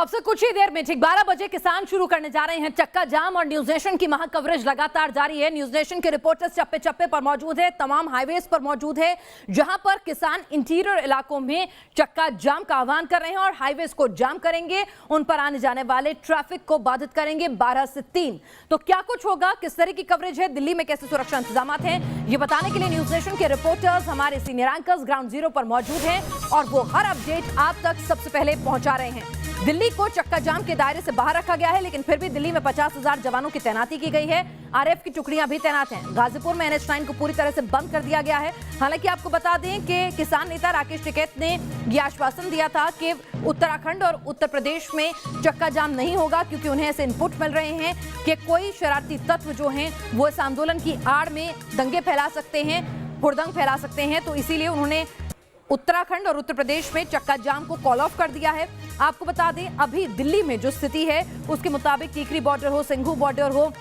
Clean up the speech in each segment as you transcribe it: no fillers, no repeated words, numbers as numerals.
अब से कुछ ही देर में ठीक 12 बजे किसान शुरू करने जा रहे हैं चक्का जाम और न्यूज नेशन की महा कवरेज लगातार जारी है। न्यूज नेशन के रिपोर्टर्स चप्पे चप्पे पर मौजूद है, तमाम हाईवेज पर मौजूद है, जहां पर किसान इंटीरियर इलाकों में चक्का जाम का आह्वान कर रहे हैं और हाईवेज को जाम करेंगे, उन पर आने जाने वाले ट्रैफिक को बाधित करेंगे 12 से 3। तो क्या कुछ होगा, किस तरह की कवरेज है, दिल्ली में कैसे सुरक्षा इंतजाम हैं, ये बताने के लिए न्यूज नेशन के रिपोर्टर्स हमारे सीनियर एंकर्स ग्राउंड जीरो पर मौजूद हैं और वो हर अपडेट आप तक सबसे पहले पहुंचा रहे हैं। दिल्ली को चक्का जाम के दायरे से बाहर रखा गया है, लेकिन फिर भी दिल्ली में 50,000 जवानों की तैनाती की गई है। आरएफ की टुकड़ियां भी तैनात हैं। गाजीपुर में NH9 को पूरी तरह से बंद कर दिया गया है। हालांकि आपको बता दें कि किसान नेता राकेश टिकैत ने यह आश्वासन दिया था कि उत्तराखंड और उत्तर प्रदेश में चक्का जाम नहीं होगा, क्योंकि उन्हें ऐसे इनपुट मिल रहे हैं कि कोई शरारती तत्व जो हैं वो इस आंदोलन की आड़ में दंगे फैला सकते हैं, हुड़दंग फैला सकते हैं। तो इसीलिए उन्होंने उत्तराखंड और उत्तर प्रदेश में चक्का जाम को कॉल ऑफ कर दिया है। आपको बता दें, अभी दिल्ली में जो स्थिति है उसके मुताबिक टीकरी बॉर्डर हो, सिंघू बॉर्डर हो,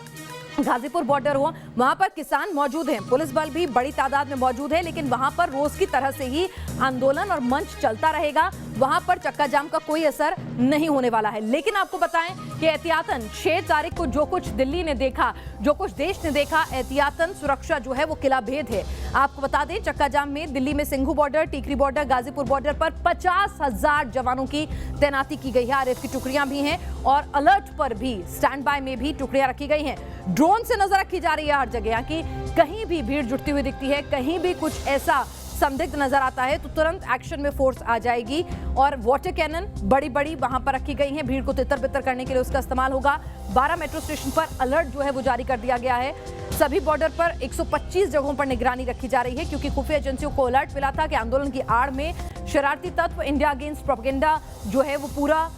गाजीपुर बॉर्डर हो, वहां पर किसान मौजूद हैं, पुलिस बल भी बड़ी तादाद में मौजूद है, लेकिन वहां पर रोज की तरह से ही आंदोलन और मंच चलता रहेगा। वहां पर चक्का जाम का कोई असर नहीं होने वाला है। लेकिन आपको बताएं कि एहतियातन 6 तारीख को जो कुछ दिल्ली ने देखा, जो कुछ देश ने देखा, एहतियातन सुरक्षा जो है वो किला भेद है। आपको बता दें, चक्का जाम में दिल्ली में Singhu border, Tikri border, Ghazipur border पर 50,000 जवानों की तैनाती की गई है। आरएफ की टुकड़ियां भी हैं और अलर्ट पर भी, स्टैंड बाय में भी टुकड़ियां रखी गई हैं। ड्रोन से नजर रखी जा रही है हर जगह कि कहीं भी भीड़ जुटती हुई दिखती है, कहीं भी कुछ ऐसा संदिग्ध नजर आता है तो तुरंत एक्शन में फोर्स आ जाएगी। और वाटर कैनन बड़ी बड़ी वहां पर रखी गई हैं, भीड़ को तितर बितर करने के लिए उसका इस्तेमाल होगा। 12 मेट्रो स्टेशन पर अलर्ट जो है वो जारी कर दिया गया है। सभी बॉर्डर पर 125 जगहों पर निगरानी रखी जा रही है, क्योंकि खुफिया एजेंसियों को अलर्ट मिला था कि आंदोलन की आड़ में शरारती तत्व, इंडिया अगेंस्ट प्रोपेगेंडा जो है वो पूरा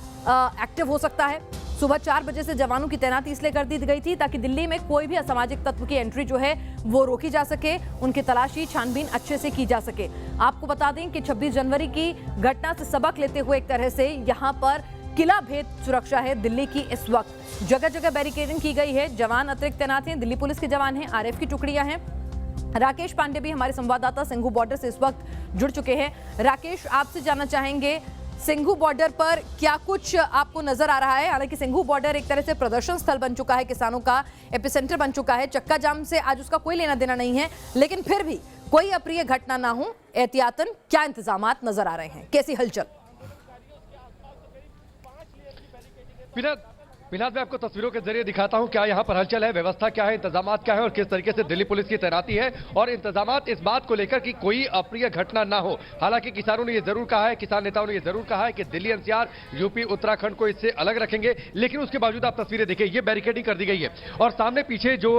एक्टिव हो सकता है। सुबह 4 बजे से जवानों की तैनाती इसलिए कर दी गई थी ताकि दिल्ली में कोई भी असामाजिक तत्व की एंट्री जो है वो रोकी जा सके, उनकी तलाशी छानबीन अच्छे से की जा सके। आपको बता दें कि 26 जनवरी की घटना से सबक लेते हुए एक तरह से यहां पर किला भेद सुरक्षा है दिल्ली की। इस वक्त जगह जगह बैरिकेडिंग की गई है, जवान अतिरिक्त तैनात हैं, दिल्ली पुलिस के जवान हैं, आरएफ की टुकड़ियां हैं। राकेश पांडे भी हमारे संवाददाता सिंघू बॉर्डर से इस वक्त जुड़ चुके हैं। राकेश, आपसे जानना चाहेंगे सिंघू बॉर्डर पर क्या कुछ आपको नजर आ रहा है? हालांकि सिंघू बॉर्डर एक तरह से प्रदर्शन स्थल बन चुका है, किसानों का एपिसेंटर बन चुका है। चक्का जाम से आज उसका कोई लेना देना नहीं है, लेकिन फिर भी कोई अप्रिय घटना ना हो, एहतियातन क्या इंतजामात नजर आ रहे हैं, कैसी हलचल? फिलहाल मैं आपको तस्वीरों के जरिए दिखाता हूं क्या यहां पर हलचल है, व्यवस्था क्या है, इंतजामात क्या है और किस तरीके से दिल्ली पुलिस की तैनाती है और इंतजामात इस बात को लेकर कि कोई अप्रिय घटना ना हो। हालांकि किसानों ने यह जरूर कहा है, किसान नेताओं ने यह जरूर कहा है कि दिल्ली NCR, यूपी, उत्तराखंड को इससे अलग रखेंगे, लेकिन उसके बावजूद आप तस्वीरें देखिए, ये बैरिकेडिंग कर दी गई है और सामने पीछे जो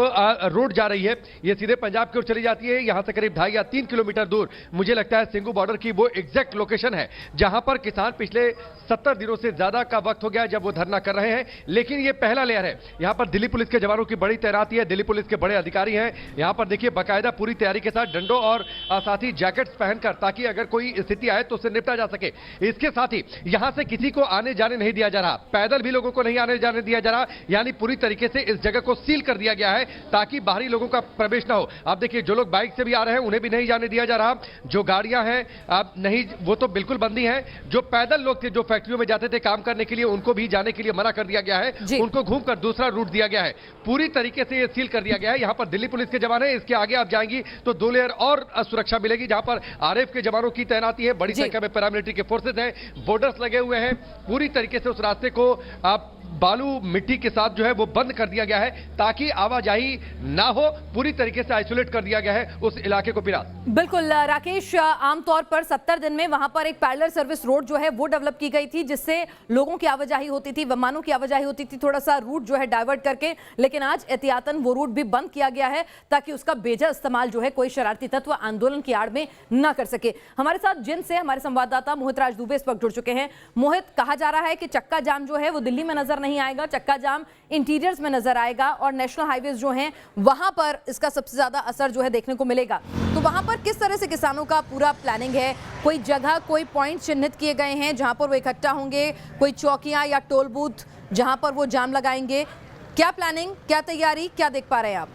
रोड जा रही है ये सीधे पंजाब की ओर चली जाती है। यहां से करीब 2.5 या 3 किलोमीटर दूर मुझे लगता है सिंघू बॉर्डर की वो एग्जैक्ट लोकेशन है जहां पर किसान पिछले 70 दिनों से ज्यादा का वक्त हो गया जब वो धरना कर रहे हैं। लेकिन ये पहला लेयर है, यहां पर दिल्ली पुलिस के जवानों की बड़ी तैनाती है, दिल्ली पुलिस के बड़े अधिकारी हैं। यहां पर देखिए बाकायदा पूरी तैयारी के साथ डंडों और साथ ही जैकेट्स पहनकर, ताकि अगर कोई स्थिति आए तो उससे निपटा जा सके। इसके साथ ही यहां से किसी को आने जाने नहीं दिया जा रहा, पैदल भी लोगों को नहीं आने जाने दिया जा रहा, यानी पूरी तरीके से इस जगह को सील कर दिया गया है ताकि बाहरी लोगों का प्रवेश ना हो। आप देखिए, जो लोग बाइक से भी आ रहे हैं उन्हें भी नहीं जाने दिया जा रहा, जो गाड़ियां हैं आप नहीं, वो तो बिल्कुल बंदी है। जो पैदल लोग थे, जो फैक्ट्रियों में जाते थे काम करने के लिए, उनको भी जाने के लिए मना कर दिया गया है, उनको घूमकर दूसरा रूट दिया गया है। पूरी तरीके से ये सील कर दिया गया है। यहां पर दिल्ली पुलिस के जवान है, इसके आगे आप जाएंगी तो 2 लेयर और सुरक्षा मिलेगी, जहां पर आरएफ के जवानों की तैनाती है, बड़ी संख्या में पैरामिलिट्री के फोर्सेज हैं, बॉर्डर्स लगे हुए हैं। पूरी तरीके से उस रास्ते को आप बालू मिट्टी के साथ जो है वो बंद कर दिया गया है ताकि आवाजाही ना हो, पूरी तरीके से आइसोलेट कर दिया गया है उस इलाके को। बिल्कुल राकेश, आमतौर पर 70 दिन में वहां पर एक पैरेलल सर्विस रोड जो है वो डेवलप की गई थी, जिससे लोगों की आवाजाही होती थी, विमानों की आवाजाही होती थी, थोड़ा सा रूट जो है डाइवर्ट करके। लेकिन आज एहतियातन वो रूट भी बंद किया गया है ताकि उसका बेजा इस्तेमाल जो है कोई शरारती तत्व आंदोलन की आड़ में न कर सके। हमारे साथ जिन से हमारे संवाददाता मोहित राज दुबे इस वक्त जुड़ चुके हैं। मोहित, कहा जा रहा है कि चक्का जाम जो है वो दिल्ली में नजर नहीं आएगा, चक्का जाम इंटीरियर्स में नजर आएगा और नेशनल हाईवेज जो हैं वहां पर इसका सबसे ज्यादा असर जो है देखने को मिलेगा। तो वहां पर किस तरह से किसानों का पूरा प्लानिंग है? कोई जगह, कोई पॉइंट चिन्हित किए गए हैं जहां पर वो इकट्ठा होंगे, कोई चौकियां या टोल बूथ जहां पर वो जाम लगाएंगे? क्या प्लानिंग, क्या तैयारी, क्या देख पा रहे हैं आप?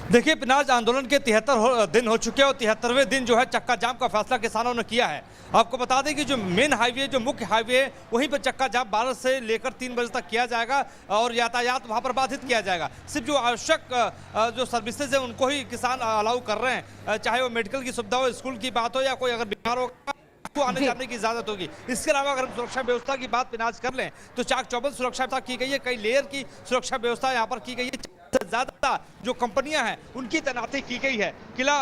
देखिए पिनाज, आंदोलन के 73 दिन हो चुके हैं और 73वें दिन जो है चक्का जाम का फैसला किसानों ने किया है। आपको बता दें कि जो मेन हाईवे, जो मुख्य हाईवे है, वहीं पर चक्का जाम 12 से लेकर 3 बजे तक किया जाएगा और यातायात वहां पर बाधित किया जाएगा। सिर्फ जो आवश्यक जो सर्विसेज है उनको ही किसान अलाउ कर रहे हैं, चाहे वो मेडिकल की सुविधा हो, स्कूल की बात हो, या कोई अगर बीमार होगा को आने जाने की इजाजत होगी। इसके अलावा अगर हम सुरक्षा व्यवस्था की बात पिनाज कर लें तो चाक चौबंद सुरक्षा व्यवस्था की गई है, कई लेयर की सुरक्षा व्यवस्था यहाँ पर की गई है। ज्यादा जो कंपनियां हैं उनकी तैनाती की गई है, किला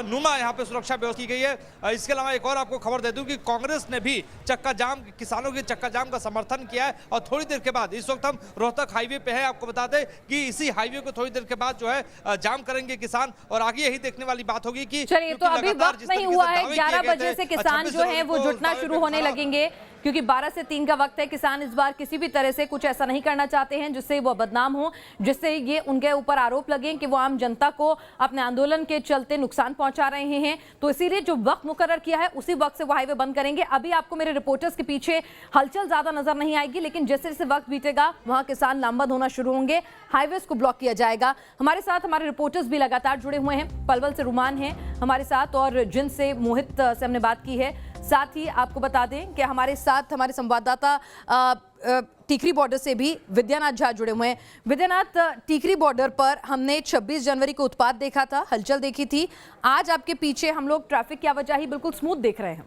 नुमा यहाँ पे सुरक्षा व्यवस्था की गई है। इसके अलावा एक और आपको खबर दे दूं कि कांग्रेस ने भी चक्का जाम, किसानों के चक्का जाम का समर्थन किया है और थोड़ी देर के बाद, इस वक्त हम रोहतक हाईवे पे है, आपको बता दें कि इसी हाईवे को थोड़ी देर के बाद जो है जाम करेंगे किसान। और आगे यही देखने वाली बात होगी कि चलिए, तो अभी वक्त नहीं हुआ है, 11 बजे से किसान जो है वो जुटना शुरू होने लगेंगे, क्योंकि 12 से 3 का वक्त है। किसान इस बार किसी भी तरह से कुछ ऐसा नहीं करना चाहते हैं जिससे वो बदनाम हो, जिससे ये उनके ऊपर आरोप लगे कि वो आम जनता को अपने आंदोलन के चलते नुकसान पहुंचा रहे हैं। तो इसीलिए जो वक्त मुकर्रर किया है उसी वक्त से वो हाईवे बंद करेंगे। अभी आपको मेरे रिपोर्टर्स के पीछे हलचल ज्यादा नजर नहीं आएगी, लेकिन जैसे जैसे वक्त बीतेगा वहां किसान लामबंद होना शुरू होंगे, हाईवे को ब्लॉक किया जाएगा। हमारे साथ हमारे रिपोर्टर्स भी लगातार जुड़े हुए हैं। पलवल से रुमान है हमारे साथ और जिनसे मोहित से हमने बात की है। साथ ही आपको बता दें कि हमारे साथ हमारे संवाददाता टीकरी बॉर्डर से भी विद्यानाथ झा जुड़े हुए हैं। विद्यानाथ, टीकरी बॉर्डर पर हमने 26 जनवरी को उत्पात देखा था, हलचल देखी थी। आज आपके पीछे हम लोग ट्रैफिक की आवाजाही बिल्कुल स्मूथ देख रहे हैं।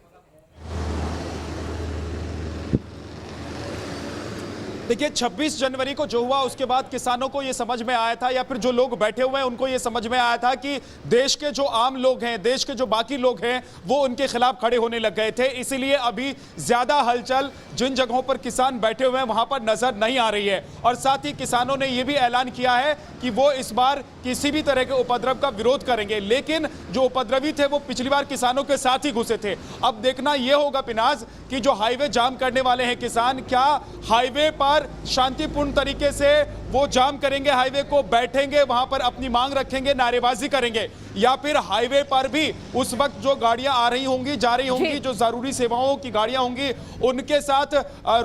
देखिए 26 जनवरी को जो हुआ उसके बाद किसानों को यह समझ में आया था, या फिर जो लोग बैठे हुए हैं उनको यह समझ में आया था कि देश के जो आम लोग हैं, देश के जो बाकी लोग हैं, वो उनके खिलाफ खड़े होने लग गए थे। इसीलिए अभी ज्यादा हलचल जिन जगहों पर किसान बैठे हुए हैं वहां पर नजर नहीं आ रही है। और साथ ही किसानों ने यह भी ऐलान किया है कि वो इस बार किसी भी तरह के उपद्रव का विरोध करेंगे, लेकिन जो उपद्रवी थे वो पिछली बार किसानों के साथ ही घुसे थे। अब देखना यह होगा पिनाज कि जो हाईवे जाम करने वाले हैं किसान, क्या हाईवे पर शांतिपूर्ण तरीके से वो जाम करेंगे, हाईवे को बैठेंगे, वहां पर अपनी मांग रखेंगे, नारेबाजी करेंगे, या फिर हाईवे पर भी उस वक्त जो गाड़ियां आ रही होंगी, जा रही होंगी, जो जरूरी सेवाओं की गाड़ियां होंगी, उनके साथ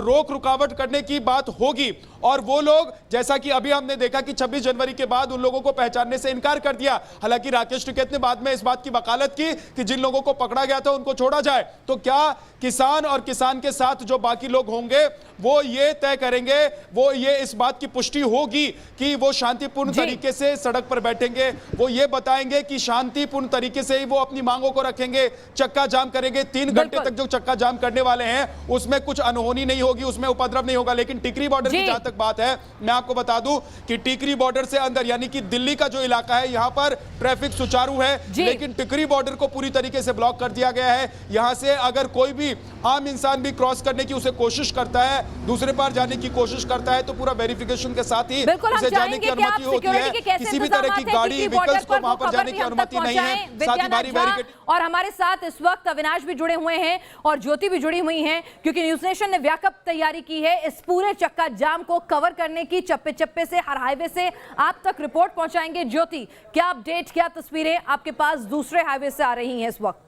रोक रुकावट करने की बात होगी। और वो लोग, जैसा कि अभी हमने देखा कि 26 जनवरी के बाद उन लोगों को पहचानने से इनकार कर दिया। हालांकि राकेश टिकैत ने बाद में इस बात की वकालत की कि जिन लोगों को पकड़ा गया था उनको छोड़ा जाए। तो क्या किसान और किसान के साथ जो बाकी लोग होंगे वो ये तय करेंगे, वो ये इस बात की पुष्टि होगी कि वो शांतिपूर्ण तरीके से सड़क पर बैठेंगे, वो ये बताएंगे कि शांतिपूर्ण तरीके से ही वो अपनी मांगों को रखेंगे, चक्का जाम करेंगे। 3 घंटे तक जो चक्का जाम करने वाले हैं उसमें कुछ अनहोनी नहीं होगी, उसमें उपद्रव नहीं होगा। लेकिन टिकरी बॉर्डर की जहां तक बात है, मैं आपको बता दूं कि टिकरी बॉर्डर से अंदर यानी कि दिल्ली का जो इलाका है, यहां पर ट्रैफिक सुचारू है, लेकिन टिकरी बॉर्डर को पूरी तरीके से ब्लॉक कर दिया गया है। यहां से अगर कोई भी आम इंसान भी क्रॉस करने की उसे कोशिश करता है, दूसरे पार जाने की कोशिश करता है, तो पूरा वेरिफिकेशन के साथ ही उसे जाने की अनुमति होती है। किसी भी तरह की गाड़ी, व्हीकल्स को वहां पर जाने की अनुमति नहीं है। साथ ही भारी बैरिकेड। और हमारे साथ इस वक्त अविनाश भी जुड़े हुए हैं और ज्योति भी जुड़ी हुई हैं, क्योंकि न्यूज नेशन ने व्यापक तैयारी की है इस पूरे चक्का जाम को कवर करने की। चप्पे चप्पे से, हर हाईवे से आप तक रिपोर्ट पहुंचाएंगे। ज्योति, क्या अपडेट, क्या तस्वीरें आपके पास दूसरे हाईवे से आ रही हैं इस वक्त?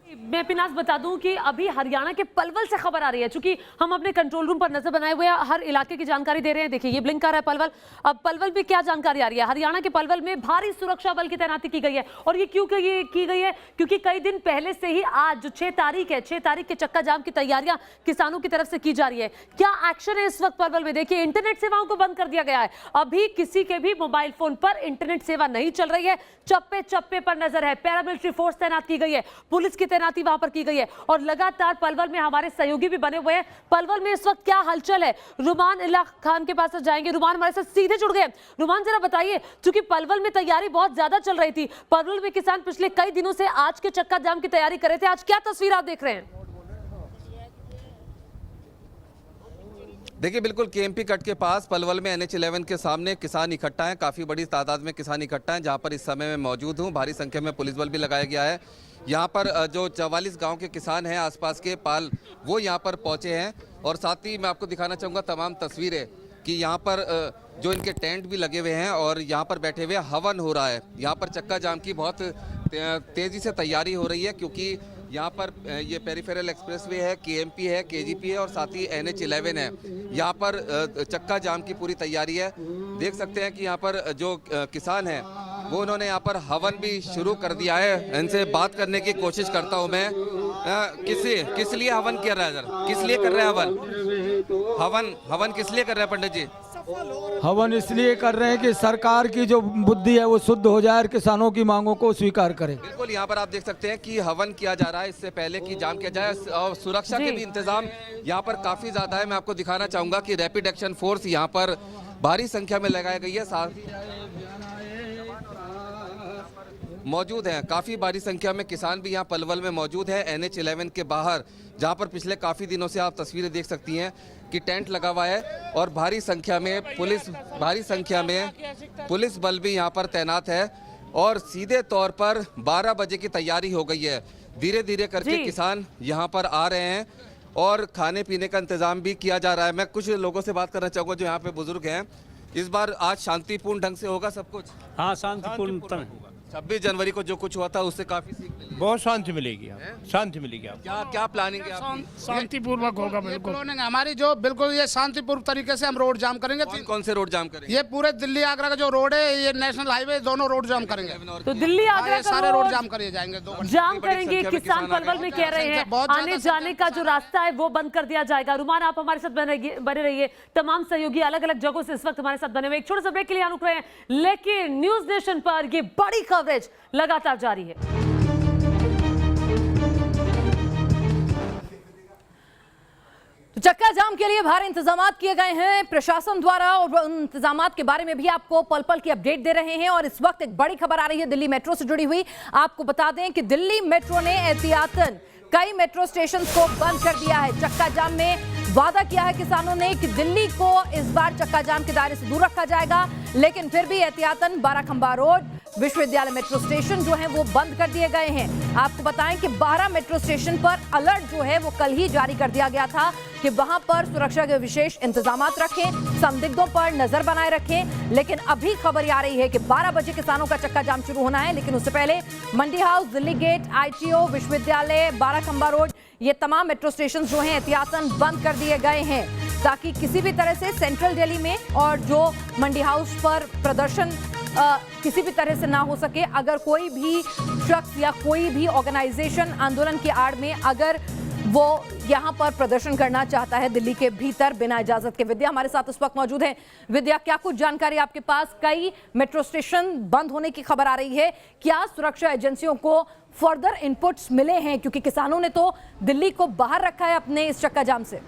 मैं पिनाज बता दूं कि अभी हरियाणा के पलवल से खबर आ रही है, चूंकि हम अपने कंट्रोल रूम पर नजर बनाए हुए हैं, हर इलाके की जानकारी दे रहे हैं। देखिए ये ब्लिंक कर रहा है पलवल। अब पलवल में क्या जानकारी आ रही है? हरियाणा के पलवल में भारी सुरक्षा बल की तैनाती की गई है। और ये क्यों की गई है? क्योंकि कई दिन पहले से ही, आज जो 6 तारीख है, 6 तारीख के चक्का जाम की तैयारियां किसानों की तरफ से की जा रही है। क्या एक्शन है इस वक्त पलवल में? देखिए इंटरनेट सेवाओं को बंद कर दिया गया है, अभी किसी के भी मोबाइल फोन पर इंटरनेट सेवा नहीं चल रही है। चप्पे चप्पे पर नजर है, पैरामिलिट्री फोर्स तैनात की गई है, पुलिस की तैनाती वहां पर की गई है और लगातार पलवल में हमारे सहयोगी भी बने हुए हैं। पलवल में इस वक्त क्या हलचल है? रुमान इला खान के पास जाएंगे। रुमान हमारे साथ सीधे जुड़ गए। रुमान जरा बताइए, क्योंकि पलवल में तैयारी बहुत ज्यादा चल रही थी, पलवल में किसान पिछले कई दिनों से आज के चक्का जाम की तैयारी कर रहे थे, आज क्या तस्वीर आप देख रहे हैं? देखिए बिल्कुल केएमपी कट के पास पलवल में NH11 के सामने किसान इकट्ठा हैं, काफ़ी बड़ी तादाद में किसान इकट्ठा हैं, जहां पर इस समय मैं मौजूद हूं। भारी संख्या में पुलिस बल भी लगाया गया है। यहां पर जो 44 गांव के किसान हैं आसपास के पाल, वो यहां पर पहुंचे हैं। और साथ ही मैं आपको दिखाना चाहूँगा तमाम तस्वीरें कि यहाँ पर जो इनके टेंट भी लगे हुए हैं और यहाँ पर बैठे हुए हवन हो रहा है। यहाँ पर चक्का जाम की बहुत तेज़ी से तैयारी हो रही है, क्योंकि यहाँ पर ये पेरिफेरल एक्सप्रेसवे है, केएमपी है, केजीपी है और साथ ही NH11 है। यहाँ पर चक्का जाम की पूरी तैयारी है। देख सकते हैं कि यहाँ पर जो किसान हैं वो उन्होंने यहाँ पर हवन भी शुरू कर दिया है। इनसे बात करने की कोशिश करता हूँ मैं। किस लिए हवन कर रहा है सर? किस लिए कर रहे हैं हवन? हवन किस लिए कर रहे हैं पंडित जी? हवन इसलिए कर रहे हैं कि सरकार की जो बुद्धि है वो शुद्ध हो जाए और किसानों की मांगों को स्वीकार करे। बिल्कुल, यहाँ पर आप देख सकते हैं कि हवन किया जा रहा है। इससे पहले कि जाम किया जाए और सुरक्षा के भी इंतजाम यहाँ पर काफी ज्यादा है। मैं आपको दिखाना चाहूंगा कि रैपिड एक्शन फोर्स यहाँ पर भारी संख्या में लगाई गई है, साथ मौजूद हैं। काफी भारी संख्या में किसान भी यहाँ पलवल में मौजूद है। NH11 के बाहर, जहाँ पर पिछले काफी दिनों से आप तस्वीरें देख सकती हैं कि टेंट लगा हुआ है और भारी संख्या में पुलिस बल भी यहाँ पर तैनात है और सीधे तौर पर 12 बजे की तैयारी हो गई है। धीरे धीरे करके किसान यहाँ पर आ रहे हैं और खाने पीने का इंतजाम भी किया जा रहा है। मैं कुछ लोगों से बात करना चाहूँगा जो यहाँ पे बुजुर्ग हैं। इस बार आज शांतिपूर्ण ढंग से होगा सब कुछ? हाँ, शांतिपूर्ण। 26 जनवरी को जो कुछ हुआ था उससे काफी सीख मिली। बहुत शांति मिलेगी, शांति मिलेगी। क्या प्लानिंग है आपकी? शांतिपूर्वक होगा बिल्कुल। हमारी जो बिल्कुल ये शांतिपूर्ण तरीके से हम रोड जाम करेंगे। कौन से रोड जाम करेंगे? ये पूरे दिल्ली आगरा का जो रोड है, ये नेशनल हाईवे, दोनों रोड जाम करेंगे। तो दिल्ली आगरा सारे रोड जाम करे जाएंगे, जाम करेंगे। किसान पलवल में कह रहे हैं आने जाने का जो रास्ता है वो बंद कर दिया जाएगा। रुमान, आप हमारे साथ बने रहिए। तमाम सहयोगी अलग अलग जगहों से इस वक्त हमारे साथ बने हुए। एक छोटे से ब्रेक के लिए रुक रहे हैं, लेकिन न्यूज नेशन पर ये बड़ी कवरेज लगातार जारी है। तो चक्का जाम के लिए भारी इंतजाम किए गए हैं प्रशासन द्वारा और उन इंतजाम के बारे में भी आपको पल पल की अपडेट दे रहे हैं। और इस वक्त एक बड़ी खबर आ रही है दिल्ली मेट्रो से जुड़ी हुई। आपको बता दें कि दिल्ली मेट्रो ने एहतियातन कई मेट्रो स्टेशन को बंद कर दिया है। चक्का जाम में वादा किया है किसानों ने कि दिल्ली को इस बार चक्का जाम के दायरे से दूर रखा जाएगा, लेकिन फिर भी एहतियातन बाराखंबा रोड, विश्वविद्यालय मेट्रो स्टेशन जो है वो बंद कर दिए गए हैं। आपको बताएं कि 12 मेट्रो स्टेशन पर अलर्ट जो है वो कल ही जारी कर दिया गया था कि वहां पर सुरक्षा के विशेष इंतजाम रखें, संदिग्धों पर नजर बनाए रखें। लेकिन अभी खबर आ रही है कि 12 बजे किसानों का चक्का जाम शुरू होना है, लेकिन उससे पहले मंडी हाउस, दिल्ली गेट, ITO, विश्वविद्यालय, बाराखंबा रोड, ये तमाम मेट्रो स्टेशन जो हैं एहतियातन बंद कर दिए गए हैं ताकि किसी भी तरह से सेंट्रल दिल्ली में और जो मंडी हाउस पर प्रदर्शन किसी भी तरह से ना हो सके। अगर कोई भी शख्स या कोई भी ऑर्गेनाइजेशन आंदोलन की आड़ में अगर वो यहाँ पर प्रदर्शन करना चाहता है दिल्ली के भीतर बिना इजाजत के। विद्या हमारे साथ उस वक्त मौजूद है। विद्या, क्या कुछ जानकारी आपके पास? कई मेट्रो स्टेशन बंद होने की खबर आ रही है, क्या सुरक्षा एजेंसियों को फर्दर इनपुट्स मिले हैं? क्योंकि किसानों ने तो दिल्ली को बाहर रखा है अपने इस चक्का जाम से।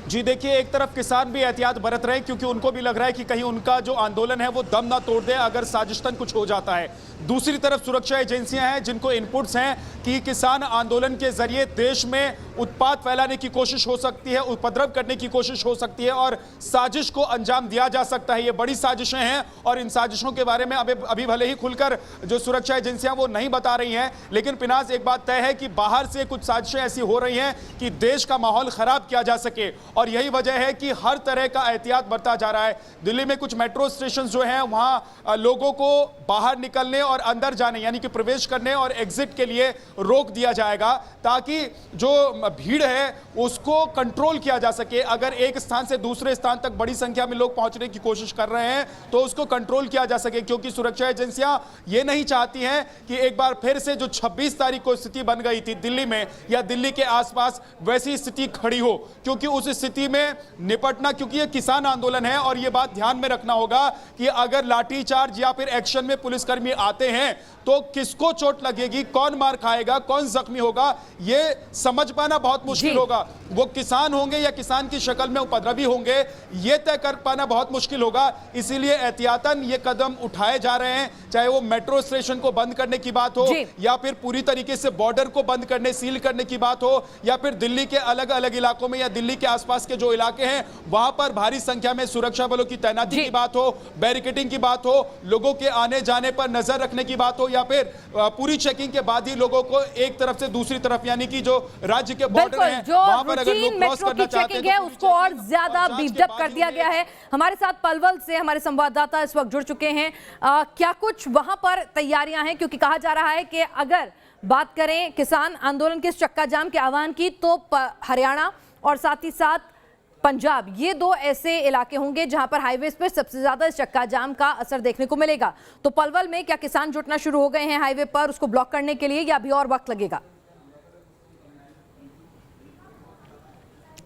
जी देखिए, एक तरफ किसान भी एहतियात बरत रहे हैं क्योंकि उनको भी लग रहा है कि कहीं उनका जो आंदोलन है वो दम ना तोड़ दे अगर साजिशतन कुछ हो जाता है। दूसरी तरफ सुरक्षा एजेंसियां हैं जिनको इनपुट्स हैं कि किसान आंदोलन के जरिए देश में उत्पात फैलाने की कोशिश हो सकती है, उपद्रव करने की कोशिश हो सकती है और साजिश को अंजाम दिया जा सकता है। ये बड़ी साजिशें हैं और इन साजिशों के बारे में अभी भले ही खुलकर जो सुरक्षा एजेंसियां वो नहीं बता रही हैं, लेकिन पिनाज एक बात तय है कि बाहर से कुछ साजिशें ऐसी हो रही हैं कि देश का माहौल खराब किया जा सके और यही वजह है कि हर तरह का एहतियात बरता जा रहा है। दिल्ली में कुछ मेट्रो स्टेशन जो हैं वहां लोगों को बाहर निकलने और अंदर जाने यानी कि प्रवेश करने और एग्जिट के लिए रोक दिया जाएगा ताकि जो भीड़ है उसको कंट्रोल किया जा सके। अगर एक स्थान से दूसरे स्थान तक बड़ी संख्या में लोग पहुंचने की कोशिश कर रहे हैं तो उसको कंट्रोल किया जा सके, क्योंकि सुरक्षा एजेंसियां ये नहीं चाहती हैं कि एक बार फिर से जो 26 तारीख को स्थिति बन गई थी दिल्ली में या दिल्ली के आसपास वैसी स्थिति खड़ी हो, क्योंकि उस स्थिति में निपटना, क्योंकि ये किसान आंदोलन है और ये बात ध्यान में रखना होगा कि अगर लाठीचार्ज या फिर एक्शन में पुलिसकर्मी आते हैं तो किसको चोट लगेगी, कौन मार खाएगा, कौन जख्मी होगा, ये समझ पाना बहुत मुश्किल होगा। वो किसान होंगे या किसान की शक्ल में उपद्रवी होंगे, ये तय कर पाना बहुत मुश्किल होगा। इसीलिए एहतियातन ये कदम उठाए जा रहे हैं, चाहे वो मेट्रो स्टेशन को बंद करने की बात हो या फिर पूरी तरीके से बॉर्डर को बंद करने, सील करने की बात हो या फिर दिल्ली के अलग अलग इलाकों में या दिल्ली के आसपास के जो इलाके हैं वहां पर भारी संख्या में सुरक्षा बलों की तैनाती की बात हो, बैरिकेडिंग की बात हो, लोगों के आने जाने पर नजर रखने की बात हो या फिर पूरी चेकिंग के बाद ही लोगों को एक तरफ से दूसरी तरफ यानी कि जो राज्य के बॉर्डर हैं वहां पर अगर लोग क्रॉस करना चाहते हैं तो उसको और ज्यादा बीफ अप कर दिया गया है। हमारे साथ पलवल से हमारे संवाददाता इस वक्त जुड़ चुके हैं। क्या कुछ वहां पर तैयारियां हैं? क्योंकि कहा जा रहा है कि अगर बात करें किसान आंदोलन के चक्का जाम के आह्वान की तो हरियाणा और साथ ही साथ पंजाब, ये दो ऐसे इलाके होंगे जहां पर हाईवेज पर सबसे ज्यादा इस चक्का जाम का असर देखने को मिलेगा। तो पलवल में क्या किसान जुटना शुरू हो गए हैं हाईवे पर उसको ब्लॉक करने के लिए, या अभी और वक्त लगेगा?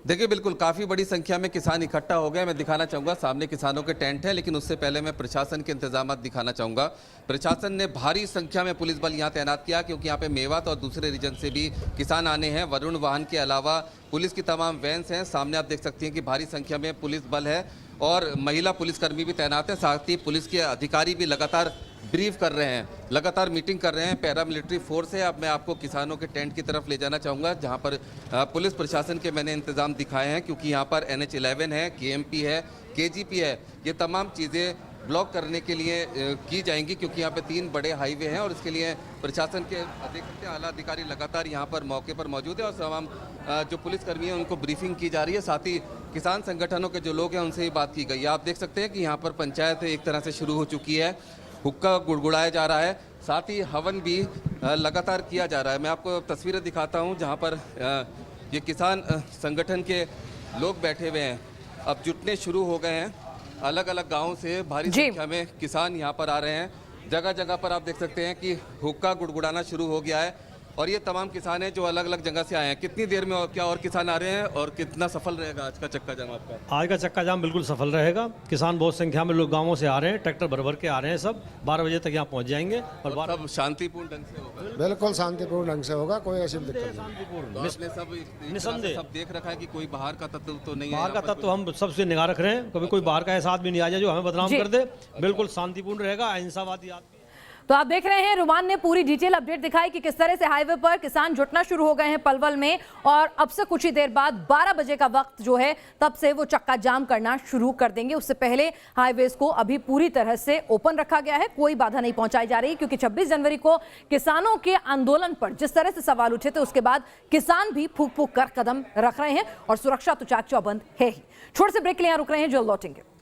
देखिए, बिल्कुल काफ़ी बड़ी संख्या में किसान इकट्ठा हो गए। मैं दिखाना चाहूँगा, सामने किसानों के टेंट हैं, लेकिन उससे पहले मैं प्रशासन के इंतजाम दिखाना चाहूँगा। प्रशासन ने भारी संख्या में पुलिस बल यहाँ तैनात किया, क्योंकि यहाँ पे मेवात और दूसरे रीजन से भी किसान आने हैं। वरुण वाहन के अलावा पुलिस की तमाम वैन्स हैं। सामने आप देख सकते हैं कि भारी संख्या में पुलिस बल है और महिला पुलिसकर्मी भी तैनात हैं। साथ ही पुलिस के अधिकारी भी लगातार ब्रीफ कर रहे हैं, लगातार मीटिंग कर रहे हैं। पैरामिलिट्री फोर्स है। अब मैं आपको किसानों के टेंट की तरफ ले जाना चाहूँगा, जहाँ पर पुलिस प्रशासन के मैंने इंतजाम दिखाए हैं, क्योंकि यहाँ पर NH11 है, KMP है, KGP है। ये तमाम चीज़ें ब्लॉक करने के लिए की जाएंगी, क्योंकि यहाँ पे 3 बड़े हाईवे हैं और इसके लिए प्रशासन के अधिक आला अधिकारी लगातार यहाँ पर मौके पर मौजूद है और तमाम जो पुलिसकर्मी हैं उनको ब्रीफिंग की जा रही है। साथ ही किसान संगठनों के जो लोग हैं उनसे ही बात की गई है। आप देख सकते हैं कि यहाँ पर पंचायत एक तरह से शुरू हो चुकी है, हुक्का गुड़गुड़ाया जा रहा है, साथ ही हवन भी लगातार किया जा रहा है। मैं आपको तस्वीरें दिखाता हूँ जहाँ पर ये किसान संगठन के लोग बैठे हुए हैं, अब जुटने शुरू हो गए हैं। अलग अलग गांवों से भारी संख्या में किसान यहाँ पर आ रहे हैं। जगह जगह पर आप देख सकते हैं कि हुक्का गुड़गुड़ाना शुरू हो गया है और ये तमाम किसान हैं जो अलग अलग जगह से आए हैं। कितनी देर में और क्या और किसान आ रहे हैं और कितना सफल रहेगा आज का चक्का जाम आपका? आज का चक्का जाम बिल्कुल सफल रहेगा। किसान बहुत संख्या में लोग गांवों से आ रहे हैं, ट्रैक्टर भर भर के आ रहे हैं। सब 12 बजे तक यहाँ पहुँच जाएंगे और सब शांतिपूर्ण ढंग से होगा। बिल्कुल शांतिपूर्ण ढंग से होगा, कोई ऐसी दिक्कत नहीं। शांतिपूर्ण, आपने सब निसंदेह सब देख रखा है कि कोई बाहर का तत्व तो नहीं है। बाहर का तत्व हम सबसे निगाह रख रहे हैं, कभी कोई बाहर का ऐसा आदमी नहीं आ जाए जो हमें बदनाम कर दे। बिल्कुल शांतिपूर्ण रहेगा, अहिंसावादी आदमी। तो आप देख रहे हैं रुमान ने पूरी डिटेल अपडेट दिखाई कि किस तरह से हाईवे पर किसान जुटना शुरू हो गए हैं पलवल में, और अब से कुछ ही देर बाद 12 बजे का वक्त जो है तब से वो चक्का जाम करना शुरू कर देंगे। उससे पहले हाईवेज को अभी पूरी तरह से ओपन रखा गया है, कोई बाधा नहीं पहुंचाई जा रही, क्योंकि 26 जनवरी को किसानों के आंदोलन पर जिस तरह से सवाल उठे थे उसके बाद किसान भी फूक फूक कर कदम रख रहे हैं और सुरक्षा तो चाक चौबंद है ही। छोटे से ब्रेक के लिए रुक रहे हैं, जो लौटेंगे।